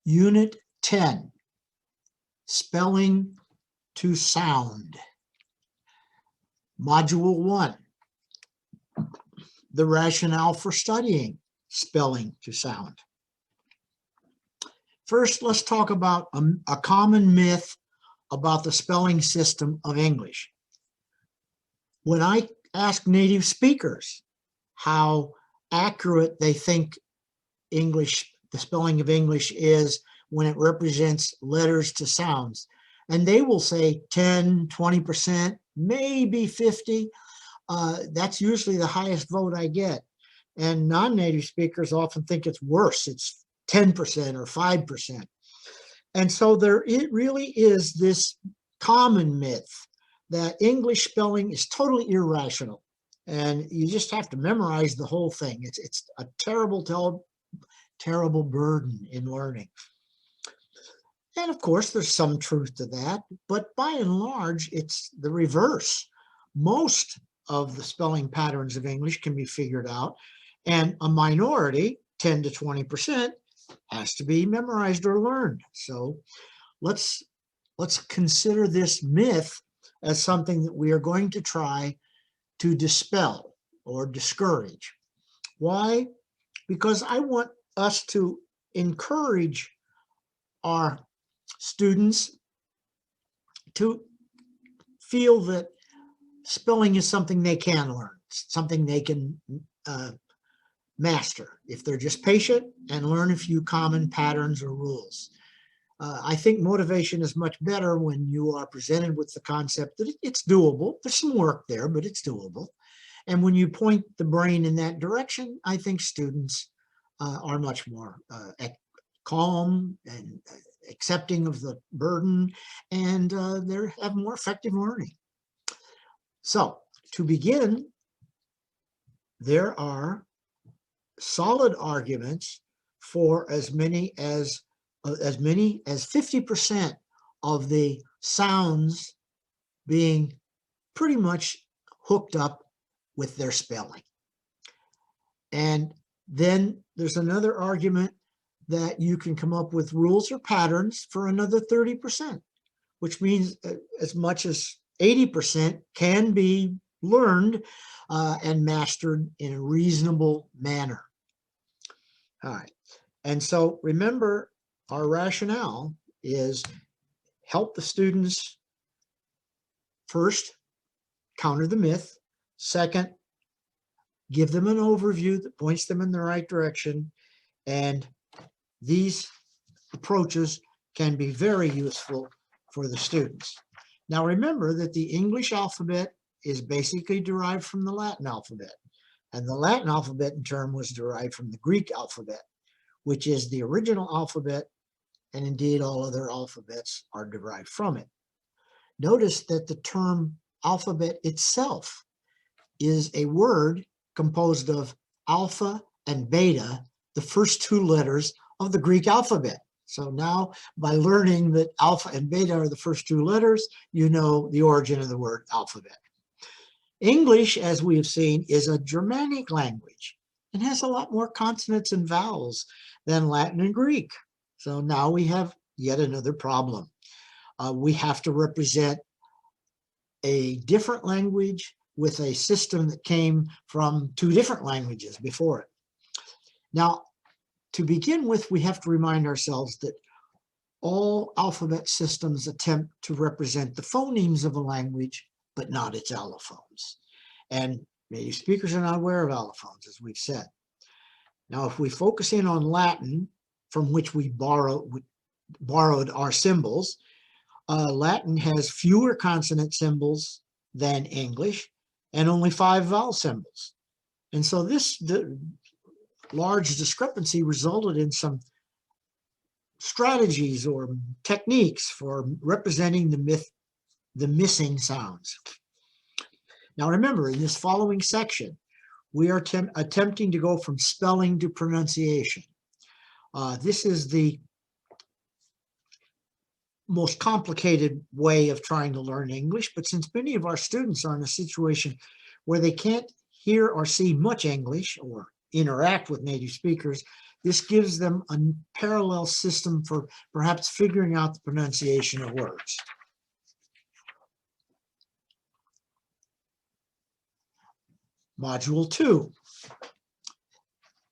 Unit 10, Spelling to Sound. Module 1, the rationale for studying spelling to sound. First, let's talk about a common myth about the spelling system of English. When I ask native speakers how accurate they think English, the spelling of English is when it represents letters to sounds, and they will say 10, 20%, maybe 50. That's usually the highest vote I get. And non-native speakers often think it's worse. It's 10% or 5%. And so it really is this common myth that English spelling is totally irrational. And you just have to memorize the whole thing. It's a terrible burden in learning. And of course, there's some truth to that, but by and large, it's the reverse. Most of the spelling patterns of English can be figured out, and a minority, 10 to 20%, has to be memorized or learned. So let's consider this myth as something that we are going to try to dispel or discourage. Why? Because I want us to encourage our students to feel that spelling is something they can learn, something they can master if they're just patient and learn a few common patterns or rules. I think motivation is much better when you are presented with the concept that it's doable. There's some work there, but it's doable. And when you point the brain in that direction, I think students are much more calm and accepting of the burden, and they have more effective learning. So to begin, there are solid arguments for as many as 50% of the sounds being pretty much hooked up with their spelling. And then there's another argument that you can come up with rules or patterns for another 30%, which means as much as 80% can be learned and mastered in a reasonable manner. All right. And so remember, our rationale is help the students first counter the myth. Second, give them an overview that points them in the right direction. And these approaches can be very useful for the students. Now remember that the English alphabet is basically derived from the Latin alphabet. And the Latin alphabet in turn was derived from the Greek alphabet, which is the original alphabet, and indeed all other alphabets are derived from it. Notice that the term alphabet itself is a word composed of alpha and beta, the first two letters of the Greek alphabet. So now by learning that alpha and beta are the first two letters, you know the origin of the word alphabet. English, as we have seen, is a Germanic language and has a lot more consonants and vowels than Latin and Greek. So now we have yet another problem. We have to represent a different language with a system that came from two different languages before it. Now, to begin with, we have to remind ourselves that all alphabet systems attempt to represent the phonemes of a language, but not its allophones. And native speakers are not aware of allophones, as we've said. Now, if we focus in on Latin, from which we borrowed our symbols, Latin has fewer consonant symbols than English and only 5 vowel symbols. And so the large discrepancy resulted in some strategies or techniques for representing the missing sounds. Now remember, in this following section, we are attempting to go from spelling to pronunciation. This is the most complicated way of trying to learn English, but since many of our students are in a situation where they can't hear or see much English, or interact with native speakers, this gives them a parallel system for perhaps figuring out the pronunciation of words. Module 2,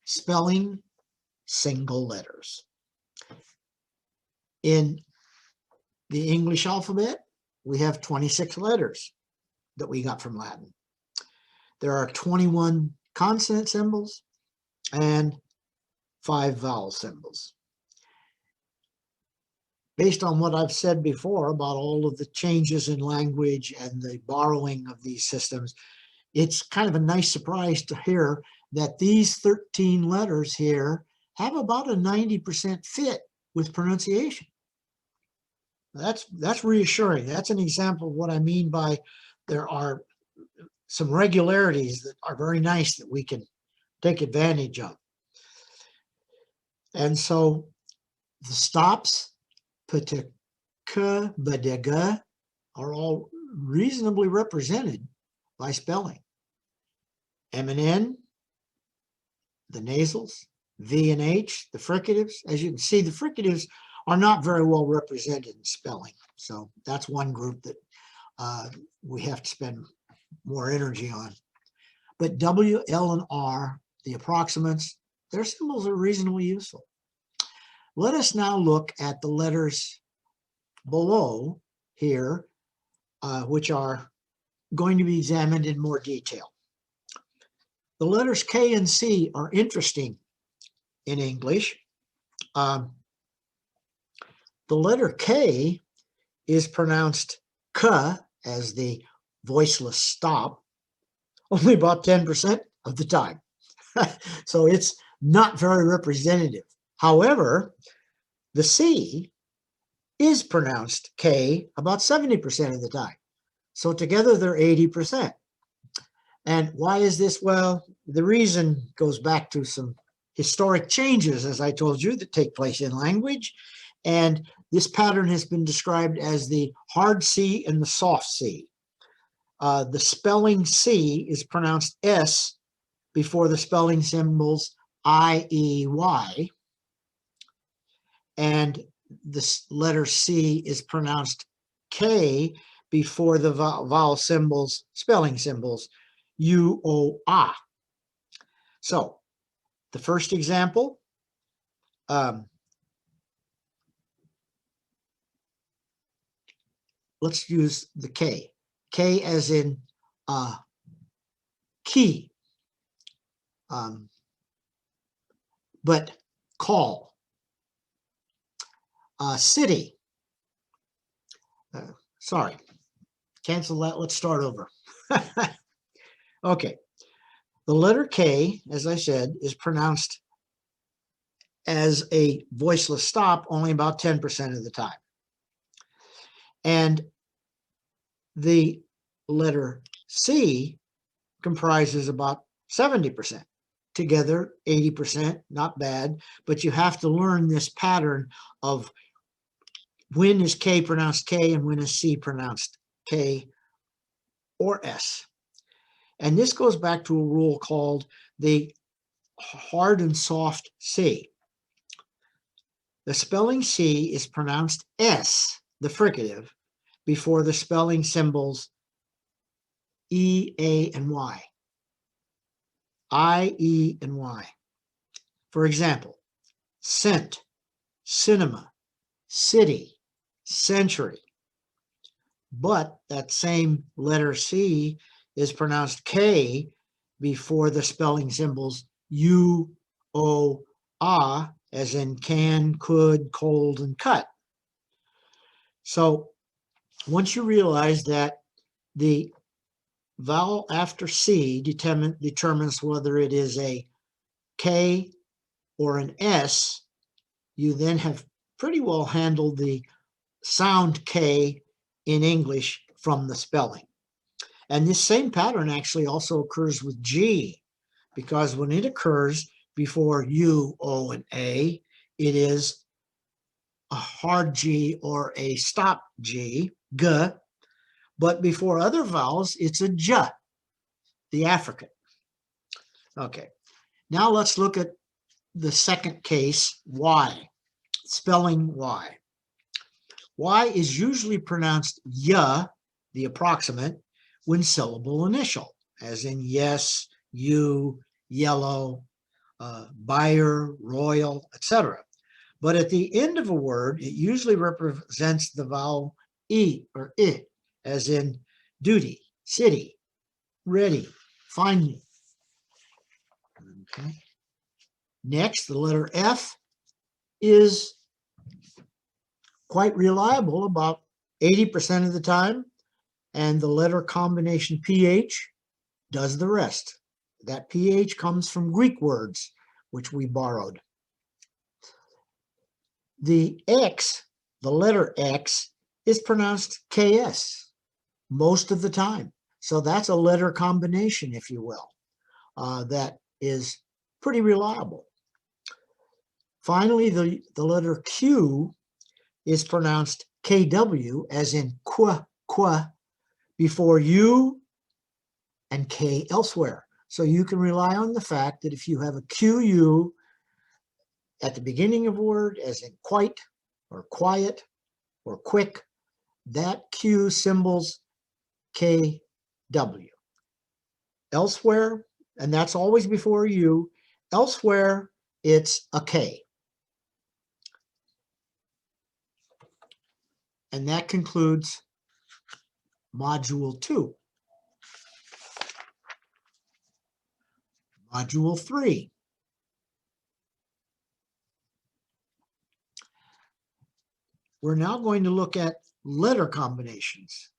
spelling single letters. In the English alphabet, we have 26 letters that we got from Latin. There are 21 consonant symbols and 5 vowel symbols. Based on what I've said before about all of the changes in language and the borrowing of these systems, it's kind of a nice surprise to hear that these 13 letters here have about a 90% fit with pronunciation. That's reassuring. That's an example of what I mean by there are some regularities that are very nice that we can take advantage of. And so the stops, ptk, bdg, are all reasonably represented by spelling. M and N, the nasals, V and H, the fricatives. As you can see, the fricatives are not very well represented in spelling. So that's one group that we have to spend more energy on. But W, L, and R, the approximants, their symbols are reasonably useful. Let us now look at the letters below here, which are going to be examined in more detail. The letters K and C are interesting in English. The letter K is pronounced K as the voiceless stop only about 10% of the time. So it's not very representative. However, the C is pronounced K about 70% of the time. So together they're 80%. And why is this? Well, the reason goes back to some historic changes, as I told you, that take place in language. And this pattern has been described as the hard C and the soft C. The spelling C is pronounced S before the spelling symbols I, E, Y. And the letter C is pronounced K before the vowel symbols, spelling symbols, U, O, A. So the first example, let's use the K. K as in key, but call. City. Sorry, cancel that. Let's start over. Okay. The letter K, as I said, is pronounced as a voiceless stop only about 10% of the time. And the letter C comprises about 70%. Together, 80%, not bad, but you have to learn this pattern of when is K pronounced K and when is C pronounced K or S. And this goes back to a rule called the hard and soft C. The spelling C is pronounced S, the fricative, before the spelling symbols E, A, and Y. I, E, and Y. For example, cent, cinema, city, century. But that same letter C is pronounced K before the spelling symbols U, O, A, as in can, could, cold, and cut. So once you realize that the vowel after C determines whether it is a K or an S, you then have pretty well handled the sound K in English from the spelling. And this same pattern actually also occurs with G, because when it occurs before U, O, and A, it is a hard G or a stop G, G, but before other vowels, it's a J, the African. Okay, Now let's look at the second case, Y, spelling Y. Y is usually pronounced y, the approximant, when syllable initial, as in yes, you, yellow, buyer, royal, etc. But at the end of a word, it usually represents the vowel E or I, as in duty, city, ready, find me. Okay. Next, the letter F is quite reliable about 80% of the time, and the letter combination PH does the rest. That PH comes from Greek words, which we borrowed. The X, the letter X, is pronounced KS most of the time. So that's a letter combination, if you will, that is pretty reliable. Finally, the letter Q is pronounced KW, as in qua, before U and K elsewhere. So you can rely on the fact that if you have a QU at the beginning of a word, as in quite or quiet or quick, that Q symbols KW. Elsewhere, and that's always before U, elsewhere it's a K. And that concludes Module 2. Module 3. We're now going to look at letter combinations,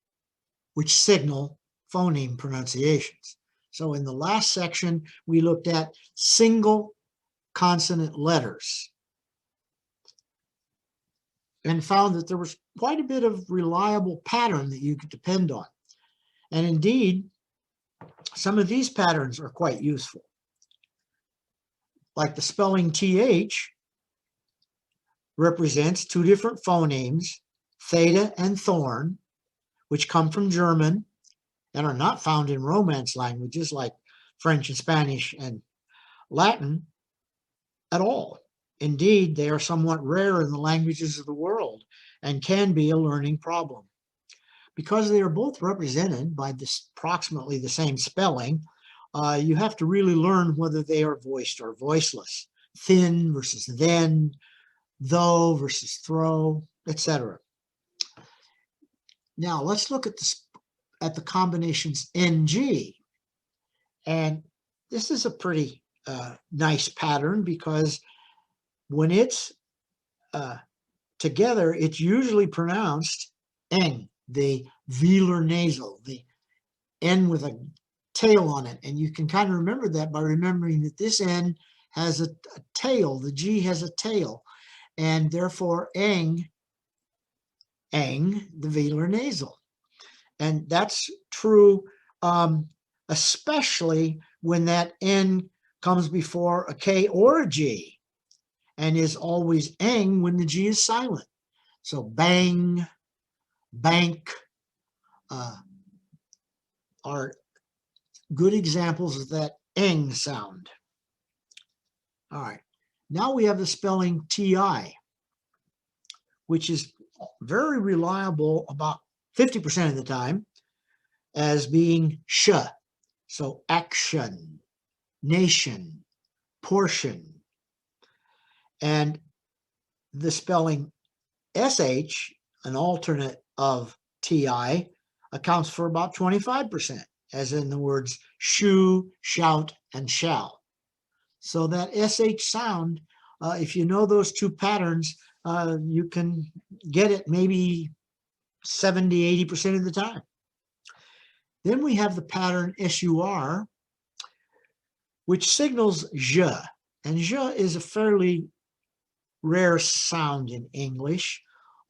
which signal phoneme pronunciations. So in the last section, we looked at single consonant letters and found that there was quite a bit of reliable pattern that you could depend on. And indeed, some of these patterns are quite useful. Like the spelling TH represents two different phonemes, theta and thorn, which come from German and are not found in Romance languages like French and Spanish and Latin at all. Indeed, they are somewhat rare in the languages of the world and can be a learning problem. Because they are both represented by approximately the same spelling, you have to really learn whether they are voiced or voiceless. Thin versus then, though versus throw, etc. Now let's look at the combinations NG. And this is a pretty nice pattern because when it's together, it's usually pronounced eng, the velar nasal, the N with a tail on it. And you can kind of remember that by remembering that this N has a tail, the G has a tail, and therefore eng, the velar nasal. And that's true especially when that N comes before a K or a G, and is always eng when the G is silent. So bang, bank are good examples of that eng sound. All right, now we have the spelling TI, which is very reliable about 50% of the time as being sh. So action, nation, portion. And the spelling SH, an alternate of TI, accounts for about 25%, as in the words shoe, shout, and shall. So that SH sound, if you know those two patterns, you can get it maybe 70, 80% of the time. Then we have the pattern SUR, which signals je. And je is a fairly rare sound in English.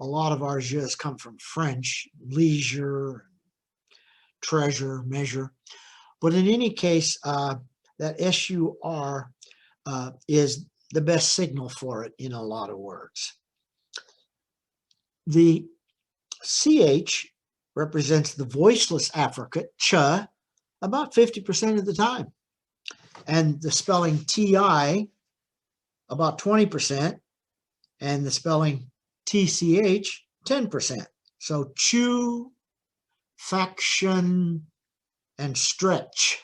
A lot of our jes come from French, leisure, treasure, measure. But in any case, that SUR is the best signal for it in a lot of words. The CH represents the voiceless affricate, ch, about 50% of the time. and the spelling TI about 20%, and the spelling TCH 10%. So chew, faction, and stretch.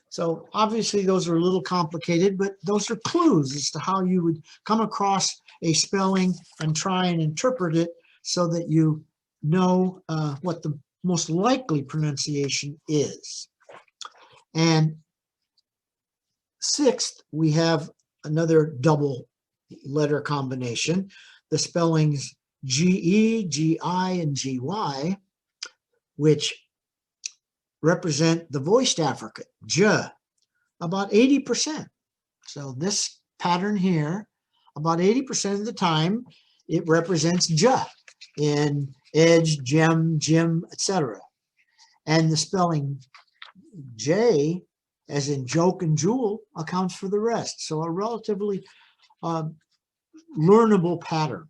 So obviously those are a little complicated, but those are clues as to how you would come across a spelling and try and interpret it so that you know what the most likely pronunciation is. And sixth, we have another double letter combination, the spellings GE, GI, and GY, which represent the voiced affricate, J, about 80%. So this pattern here, about 80% of the time, it represents J in edge, gem, Jim, etc. And the spelling J, as in joke and jewel, accounts for the rest. So a relatively learnable pattern.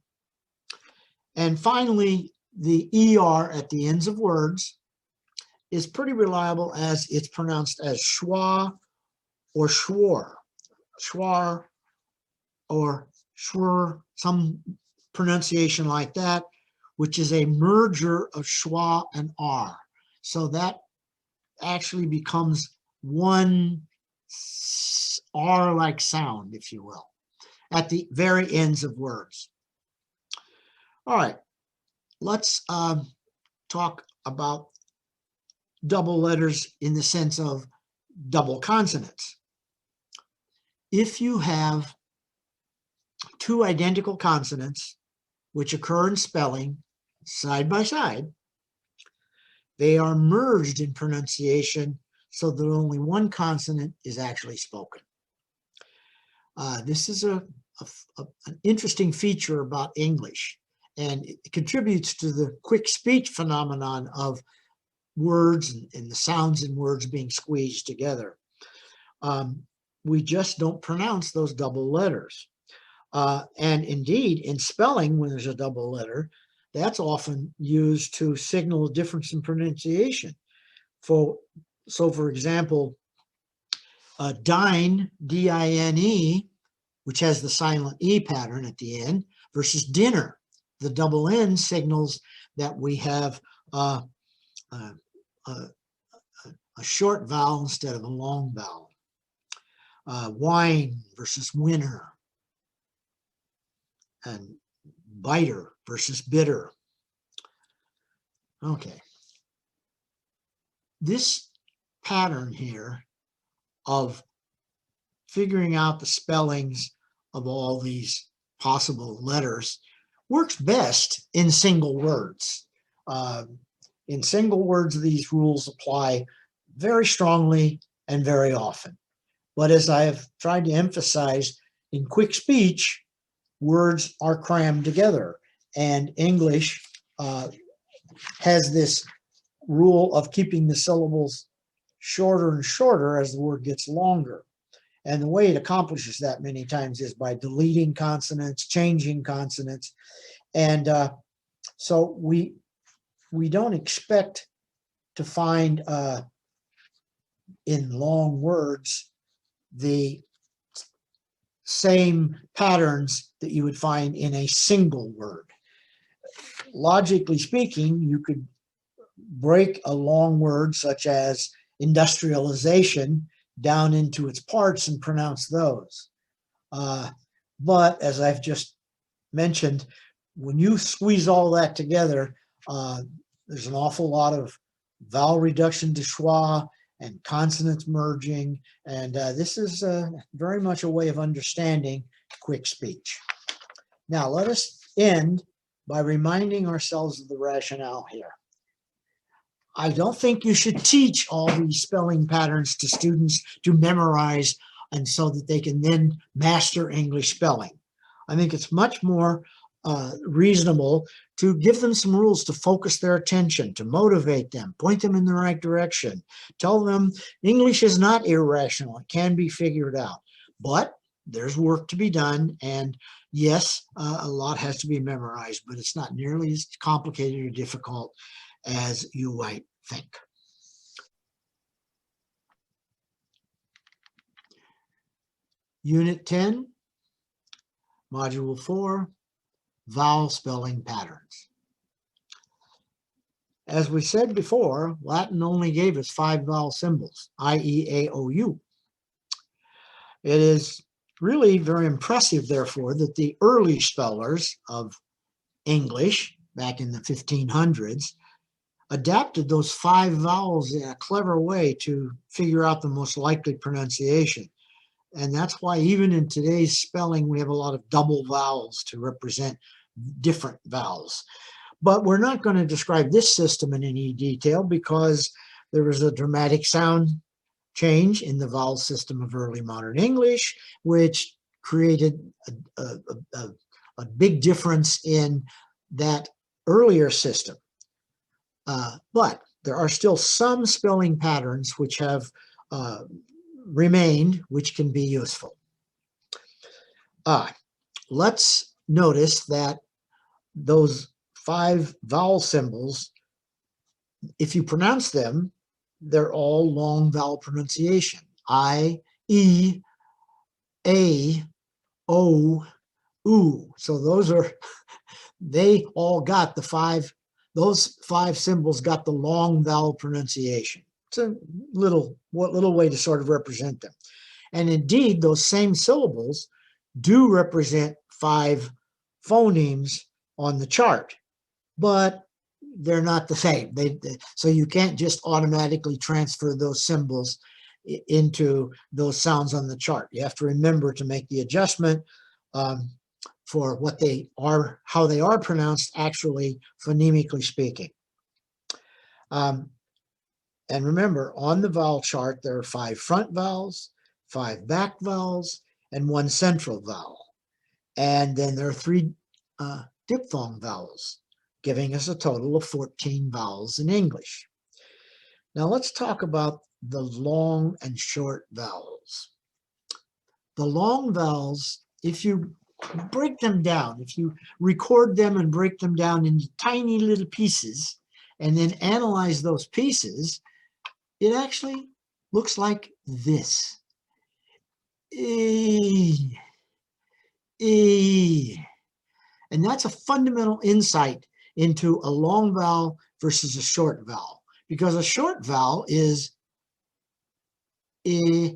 And finally, the ER at the ends of words is pretty reliable, as it's pronounced as schwa or schwar, schwar or schwur, some pronunciation like that, which is a merger of schwa and R. So that actually becomes one R-like sound, if you will, at the very ends of words. All right, let's talk about double letters in the sense of double consonants. If you have two identical consonants which occur in spelling side by side, they are merged in pronunciation so that only one consonant is actually spoken. This is an interesting feature about English, and it contributes to the quick speech phenomenon of words and the sounds in words being squeezed together. We just don't pronounce those double letters. And indeed, in spelling, when there's a double letter, that's often used to signal a difference in pronunciation. So for example, dine, D-I-N-E, which has the silent E pattern at the end, versus dinner. The double N signals that we have a short vowel instead of a long vowel. Wine versus winner, and biter versus bitter. Okay. This pattern here of figuring out the spellings of all these possible letters works best in single words. In single words, these rules apply very strongly and very often. But as I have tried to emphasize, in quick speech, words are crammed together, and English has this rule of keeping the syllables shorter and shorter as the word gets longer. And the way it accomplishes that many times is by deleting consonants, changing consonants. And so we don't expect to find in long words the same patterns that you would find in a single word. Logically speaking, you could break a long word such as industrialization down into its parts and pronounce those. But as I've just mentioned, when you squeeze all that together, there's an awful lot of vowel reduction to schwa and consonants merging, and this is very much a way of understanding quick speech. Now let us end by reminding ourselves of the rationale here. I don't think you should teach all these spelling patterns to students to memorize and so that they can then master English spelling. I think it's much more reasonable to give them some rules to focus their attention, to motivate them, point them in the right direction, tell them English is not irrational, it can be figured out, but there's work to be done, and yes, a lot has to be memorized, but it's not nearly as complicated or difficult as you might think. Unit 10, Module 4, Vowel Spelling Patterns. As we said before, Latin only gave us 5 vowel symbols, I-E-A-O-U. It is really very impressive, therefore, that the early spellers of English, back in the 1500s, adapted those 5 vowels in a clever way to figure out the most likely pronunciation. And that's why even in today's spelling, we have a lot of double vowels to represent different vowels. But we're not going to describe this system in any detail because there was a dramatic sound change in the vowel system of early modern English, which created a big difference in that earlier system. But there are still some spelling patterns which have remained, which can be useful. Let's notice that those 5 vowel symbols, if you pronounce them, they're all long vowel pronunciation. I, E, A, O, U. So those are, they all got the 5, those 5 symbols got the long vowel pronunciation. It's a little way to sort of represent them. And indeed, those same syllables do represent 5 phonemes on the chart, but they're not the same. So you can't just automatically transfer those symbols into those sounds on the chart. You have to remember to make the adjustment for what they are, how they are pronounced actually phonemically speaking. And remember, on the vowel chart, there are 5 front vowels, 5 back vowels, and 1 central vowel. And then there are 3 diphthong vowels, giving us a total of 14 vowels in English. Now let's talk about the long and short vowels. The long vowels, if you break them down, if you record them and break them down into tiny little pieces and then analyze those pieces, it actually looks like this. E, E. And that's a fundamental insight into a long vowel versus a short vowel, because a short vowel is I.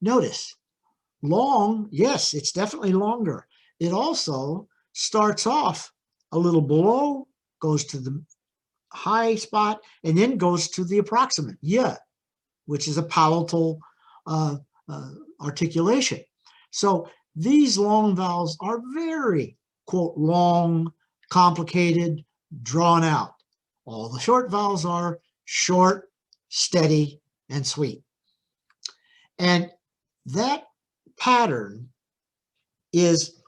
Notice, long, yes, it's definitely longer. It also starts off a little below, goes to the high spot, and then goes to the approximate, yeah, which is a palatal articulation. So these long vowels are very, quote, long, complicated, drawn out. All the short vowels are short, steady, and sweet. And that pattern is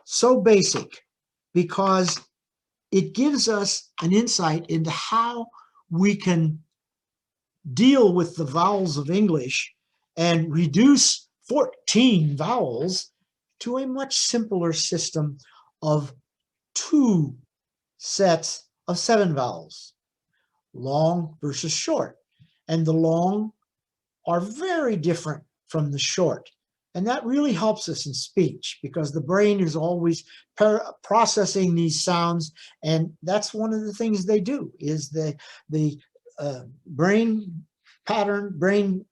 so basic because it gives us an insight into how we can deal with the vowels of English and reduce 14 vowels to a much simpler system of 2 sets of 7 vowels, long versus short. And the long are very different from the short. And that really helps us in speech because the brain is always processing these sounds. And that's one of the things they do is the brain pattern, brain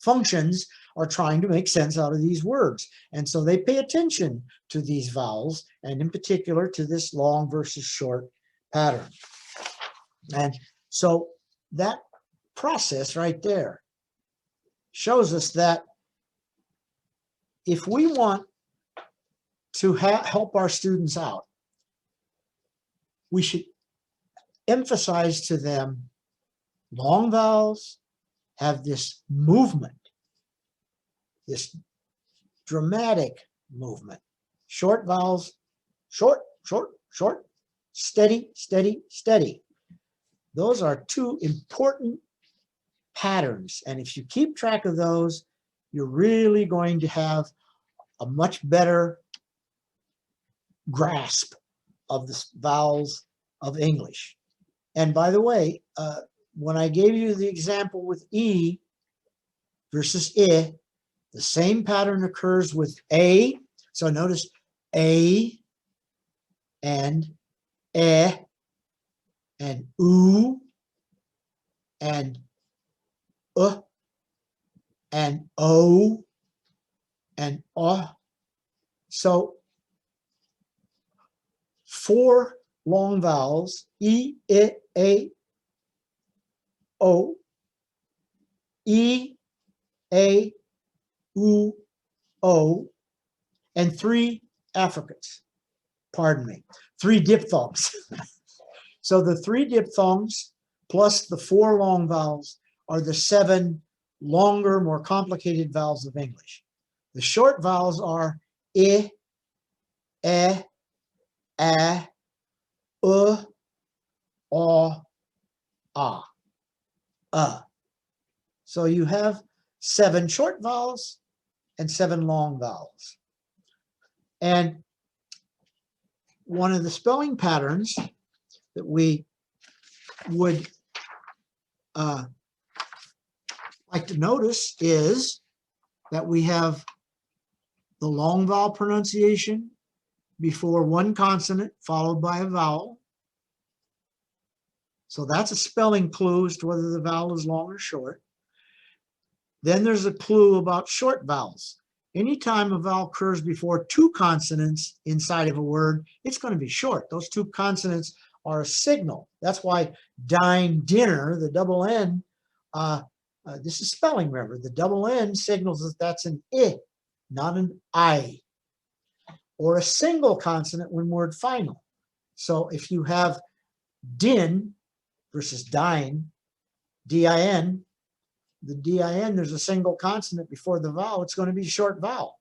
functions are trying to make sense out of these words. And so they pay attention to these vowels and in particular to this long versus short pattern. And so that process right there shows us that if we want to help our students out, we should emphasize to them long vowels have this movement, this dramatic movement. Short vowels, short, short, short, steady, steady, steady. Those are 2 important patterns. And if you keep track of those, you're really going to have a much better grasp of the vowels of English. And by the way, when I gave you the example with E versus I, The same pattern occurs with A. So notice A and E and U and and O and O. So 4 long vowels, E, I, A, O, E, A, U, O, and 3 affricates. Pardon me, 3 diphthongs. So the 3 diphthongs plus the 4 long vowels are the 7 longer, more complicated vowels of English. The short vowels are I, E, A, O, A. So you have 7 short vowels and 7 long vowels. And one of the spelling patterns that we would like to notice is that we have the long vowel pronunciation before one consonant followed by a vowel. So that's a spelling clue as to whether the vowel is long or short. Then there's a clue about short vowels. Anytime a vowel occurs before 2 consonants inside of a word, it's going to be short. Those 2 consonants are a signal. That's why dine, dinner, the double N, this is spelling, remember. The double N signals that that's an I, not an I. Or a single consonant when word final. So if you have din versus dine, D-I-N, the D-I-N, there's a single consonant before the vowel, it's going to be a short vowel.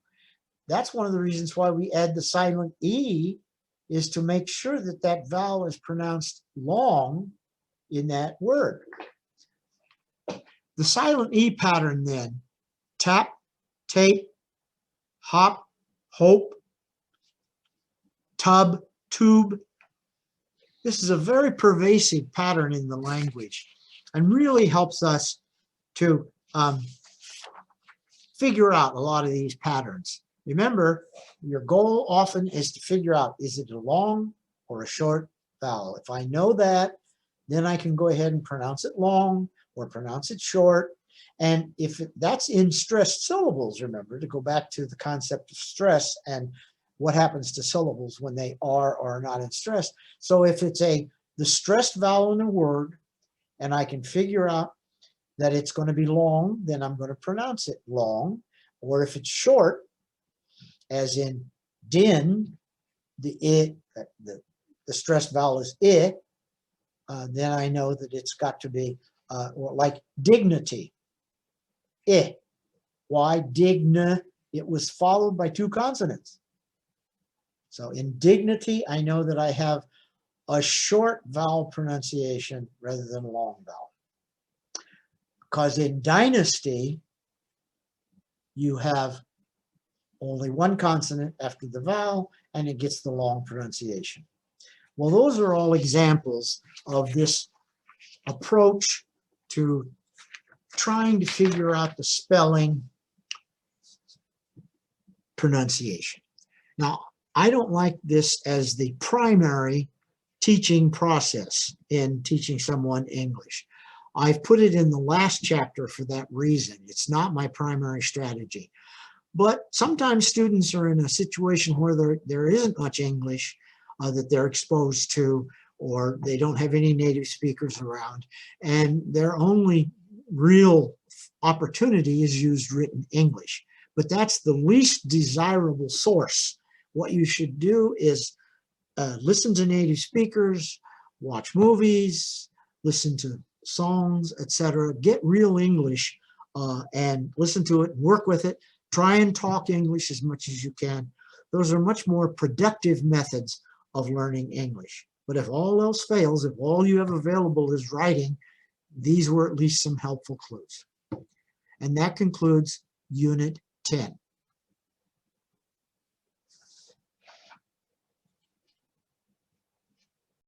That's one of the reasons why we add the silent E, is to make sure that that vowel is pronounced long in that word. The silent E pattern then, tap, tape, hop, hope, tub, tube. This is a very pervasive pattern in the language and really helps us to figure out a lot of these patterns. Remember, your goal often is to figure out, is it a long or a short vowel? If I know that, then I can go ahead and pronounce it long or pronounce it short. And if that's in stressed syllables, remember to go back to the concept of stress and what happens to syllables when they are or are not in stress. So if it's the stressed vowel in a word, and I can figure out that it's going to be long, then I'm going to pronounce it long. Or if it's short, as in din, the stressed vowel is I, then I know that it's got to be like dignity. I. Why digna? It was followed by 2 consonants. So in dignity, I know that I have a short vowel pronunciation rather than a long vowel. Because in dynasty, you have only 1 consonant after the vowel, and it gets the long pronunciation. Well, those are all examples of this approach to trying to figure out the spelling pronunciation. Now, I don't like this as the primary teaching process in teaching someone English. I've put it in the last chapter for that reason. It's not my primary strategy. But sometimes students are in a situation where there isn't much English that they're exposed to, or they don't have any native speakers around, and their only real opportunity is used written English. But that's the least desirable source. What you should do is listen to native speakers, watch movies, listen to songs, etc. Get real English and listen to it, work with it. Try and talk English as much as you can. Those are much more productive methods of learning English. But if all else fails, if all you have available is writing, these were at least some helpful clues. And that concludes Unit 10.